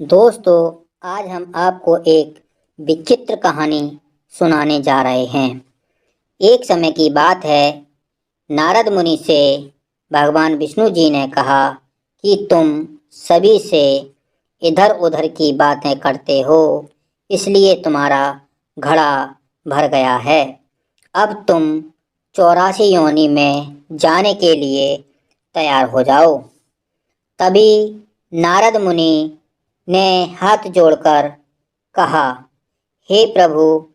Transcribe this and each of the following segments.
दोस्तों, आज हम आपको एक विचित्र कहानी सुनाने जा रहे हैं। एक समय की बात है, नारद मुनि से भगवान विष्णु जी ने कहा कि तुम सभी से इधर-उधर की बातें करते हो, इसलिए तुम्हारा घड़ा भर गया है। अब तुम 84 योनि में जाने के लिए तैयार हो जाओ। तभी नारद मुनि ने हाथ जोड़कर कहा, हे प्रभु,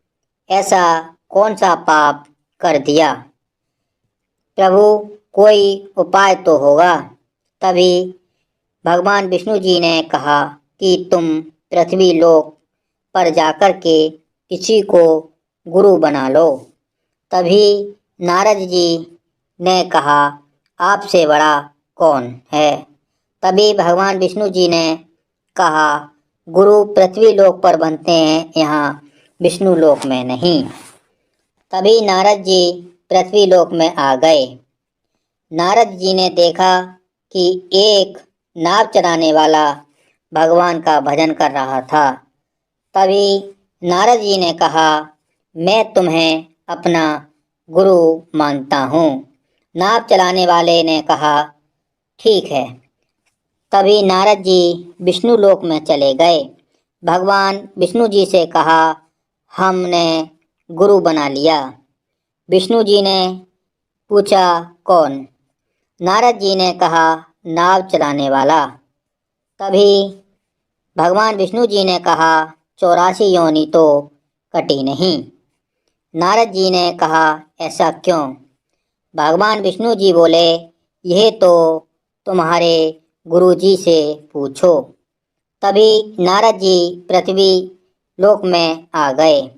ऐसा कौन सा पाप कर दिया? प्रभु, कोई उपाय तो होगा। तभी भगवान विष्णु जी ने कहा कि तुम पृथ्वी लोक पर जाकर के किसी को गुरु बना लो। तभी नारद जी ने कहा, आपसे बड़ा कौन है? तभी भगवान विष्णु जी ने कहा, गुरु पृथ्वी लोक पर बनते हैं, यहाँ विष्णु लोक में नहीं। तभी नारद जी पृथ्वी लोक में आ गए। नारद जी ने देखा कि एक नाव चलाने वाला भगवान का भजन कर रहा था। तभी नारद जी ने कहा, मैं तुम्हें अपना गुरु मानता हूँ। नाव चलाने वाले ने कहा, ठीक है। तभी नारद जी विष्णु लोक में चले गए। भगवान विष्णु जी से कहा, हमने गुरु बना लिया। विष्णु जी ने पूछा, कौन? नारद जी ने कहा, नाव चलाने वाला। तभी भगवान विष्णु जी ने कहा, 84 योनि तो कटी नहीं। नारद जी ने कहा, ऐसा क्यों? भगवान विष्णु जी बोले, यह तो तुम्हारे गुरुजी से पूछो। तभी नारद जी पृथ्वी लोक में आ गए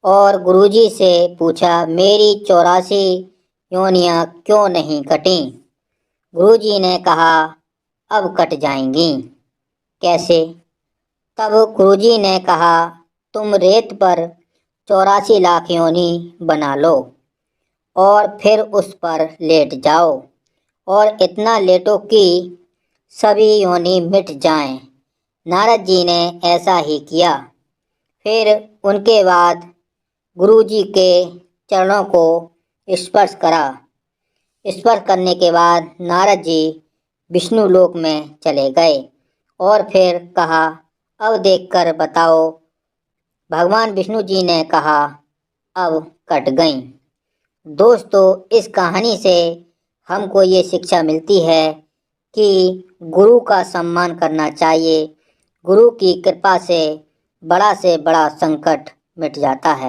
और गुरुजी से पूछा, मेरी 84 योनियाँ क्यों नहीं कटी? गुरुजी ने कहा, अब कट जाएंगी। कैसे? तब गुरुजी ने कहा, तुम रेत पर 84 लाख योनि बना लो और फिर उस पर लेट जाओ और इतना लेटो कि सभी योनि मिट जाएं। नारद जी ने ऐसा ही किया। फिर उनके बाद गुरुजी के चरणों को स्पर्श करा। स्पर्श करने के बाद नारद जी विष्णु लोक में चले गए और फिर कहा, अब देखकर बताओ। भगवान विष्णु जी ने कहा, अब कट गईं। दोस्तों, इस कहानी से हमको ये शिक्षा मिलती है कि गुरु का सम्मान करना चाहिए। गुरु की कृपा से बड़ा संकट मिट जाता है।